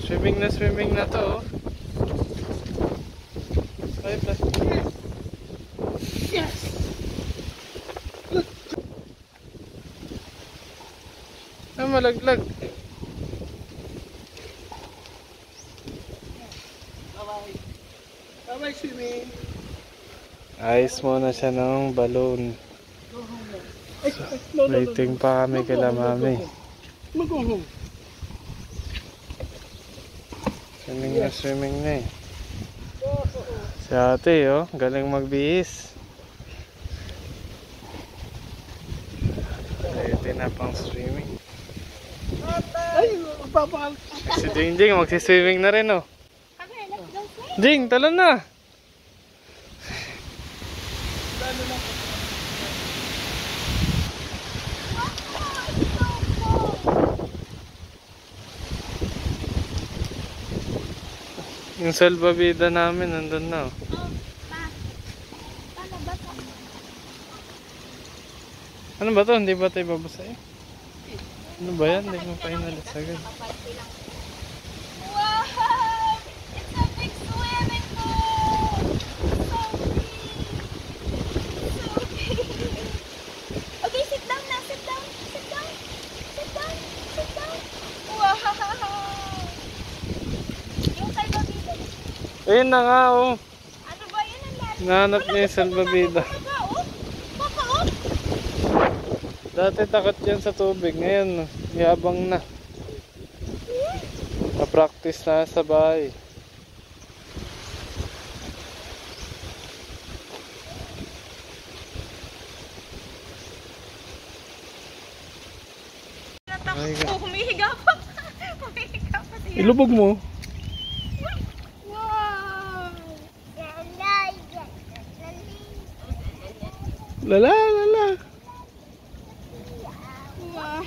Swimming na to. Oh. Ay, Yes! ah, malaglag. Bye-bye swimming. Ayos muna siya ng balloon. Waiting pa kami kila mami. Go home. Swimming na eh. Si ate oh, galing magbihis. Ready na pang swimming. Ay, papakal. Si Jingjing magsiswimming na rin oh. Jing, talon na! Yung salbabida namin nandun na oh. Ano ba to? Hindi ba tayo babasa eh? Ano ba yan? Hindi mo pa inalis agad. Wow! It's a big swimming pool! So big! Okay, sit down na! Sit down! Sit down! Sit down! Sit down! Wow! Yung salbabida. Ayun na nga oh. Ano ba yun ang lalo? Nahanap niya yung salbabida. Dati takot yan sa tubig. Ngayon, yabang na. Na-practice na sa bahay. Oh, humihiga pa. Humihiga pa siya. Ilubog mo. Wow! Lala, lala. Wow!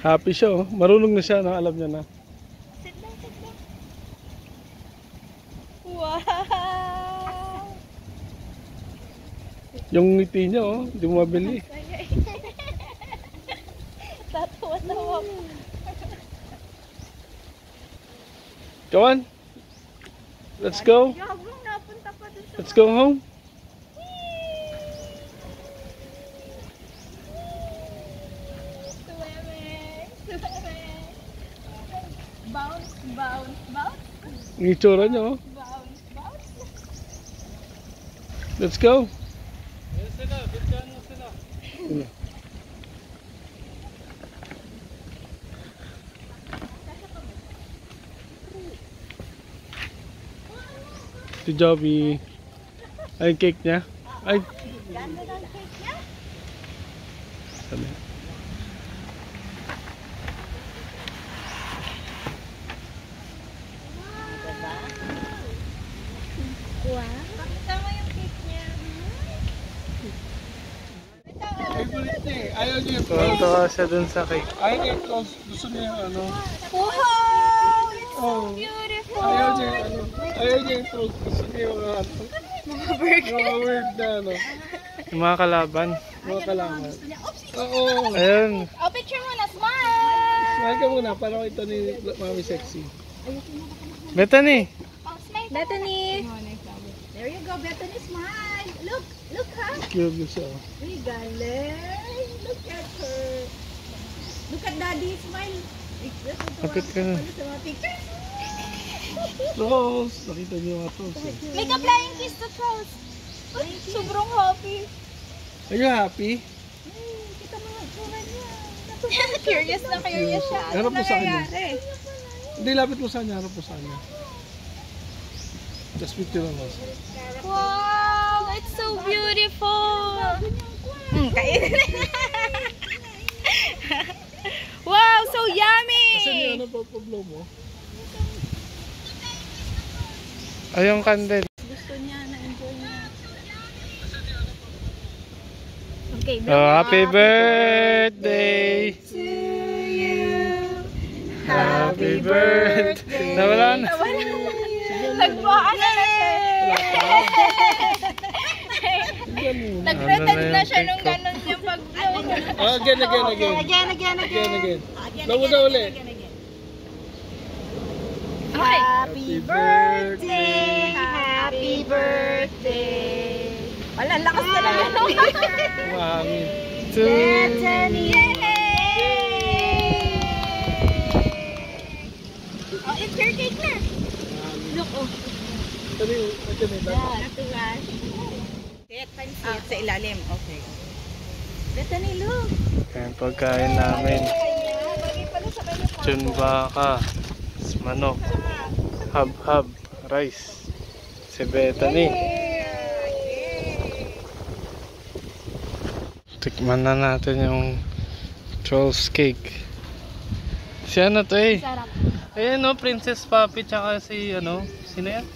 Happy siya oh. Marunong na siya na. Alam niya na. Sit down, sit down. Wow! Yung ngiti niya oh. Hindi mo mabili. Tatawa-tawa. Go on. Let's go. Yabang napunta pa dun sa Let's go home. swimming. Swimming. Bounce, bounce, bounce. Ang itsura niya oh. Bounce, bounce. Let's go. Si Joby. Ay, cake niya. Ay. Ganda ng cake niya. Sabi. Wow. Pakita mo yung cake niya. Favorite niya eh. Ayaw niya yung Tuwa siya dun sa cake. Ayaw niya yung close. Gusto niya yung ano. Wow! It's so Oh. beautiful. Ayaw niya yung ano. Ayaw niya yung close. Gusto niya yung ano. Mga burger. Mga weird na ano. Yung mga kalaban. Mga kalaman. Oo. Ayun. Oh, picture muna. Smile! Smile ka muna. Para kita ni Mami Sexy. Bethany. Oh, smile. Bethany. There you go, Bethany. Smile. Look. Look, ha? Cute na siya. Uy, galing. Look at her. Look at Daddy. Smile. Kapit ka na. Sa mga pictures. Rose. Nakita niyo nga to. Make a flying kiss to Charles. Uy, sobrang happy. Are you happy? Kita mo yung tsura niya. Curious na curious siya. Harap mo sa kanya. nangyayari? Hindi, lapit mo sa kanya. Harap mo sa kanya. Just picture lang mo. Wow, it's so beautiful. Kainin. Wow, so yummy. Kasi niya ano pa blow mo? Ay, yung candle. Gusto niya, na-enjoy niya. Okay, Oh, happy birthday to you. Happy birthday. Nawala na. Nagpaan na siya. Nag-pretend na siya nung ganun yung pag-blow. Again. Again. Again. Blow mo na uli. Happy birthday! Happy birthday! Wala, lakas na lang. Mami. Bethany! Yay! Oh, it's your cake na. Look, oh. Sabi, ito na Natural. Sa ilalim. Okay. Bethany, look. Kaya pagkain namin. Chunbaka. Manok. Hab-hab. Rice. Si Bethany. Tikman na natin yung Trolls cake. Si ano to eh? Sarap. Ayan no, Princess Papi tsaka si ano? Sino yan?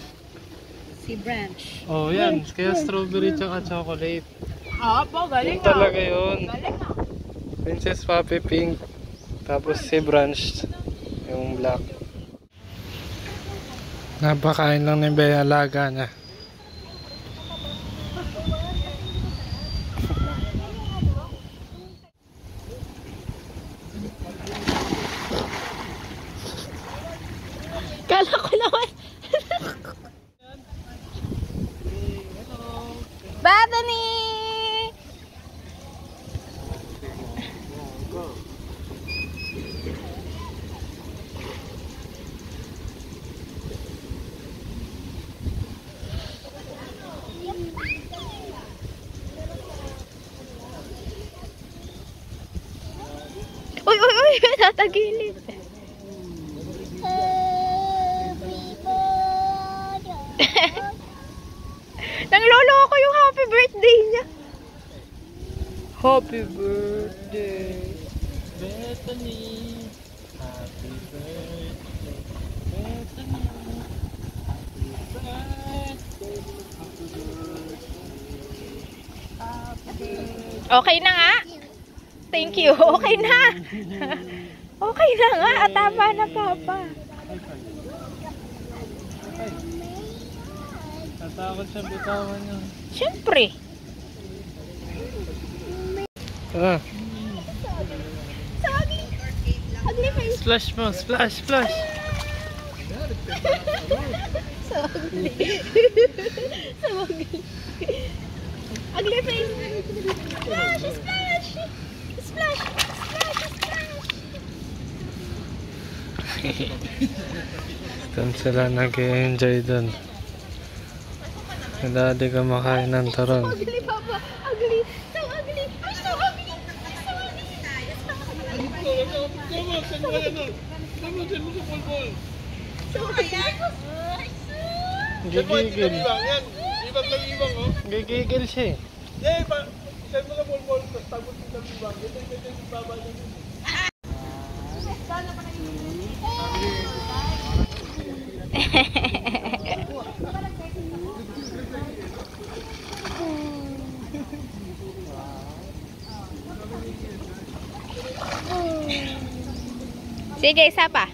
Si Branch. Oh yan, kaya strawberry tsaka chocolate. Ah, po, galing Yun talaga yun. Galing ah. Princess Papi pink. Tapos si Branch yung black. Napakain lang ni Bea, alaga niya. Kala ko naman. Bethany! Uy, uy, uy! Tatagilid. Nangloloko yung happy birthday niya. Happy birthday, Bethany. Happy birthday, Bethany. Okay na nga. Thank you. Okay na. Okay na nga. Tama na, Papa. Natakot siya bitawan niya. Siyempre. Ah, Ugly face. splash mo, splash, splash. So ugly. So ugly. Ugly face. Splash, splash. Splash, splash, splash. Doon sila nag-enjoy doon. Dati ka makain ng taron. Ugly, Papa. Ugly. So ugly. I'm so ugly. So Gigigil. Yan, ibang lang ibang, oh. Gigigil siya eh. Eh, send mo na bol-bol, tapos tagos ng ibang. Ito yung baba niya. Sige, isa pa.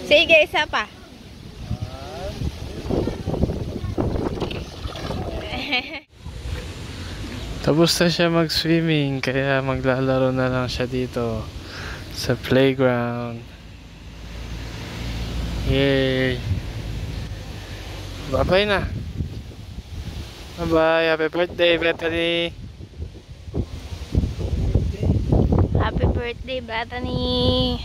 Sige, isa pa. Tapos na siya mag-swimming, kaya maglalaro na lang siya dito sa playground. Yay! Bye-bye na! Bye-bye! Happy birthday, Bethany! Happy birthday, Bethany.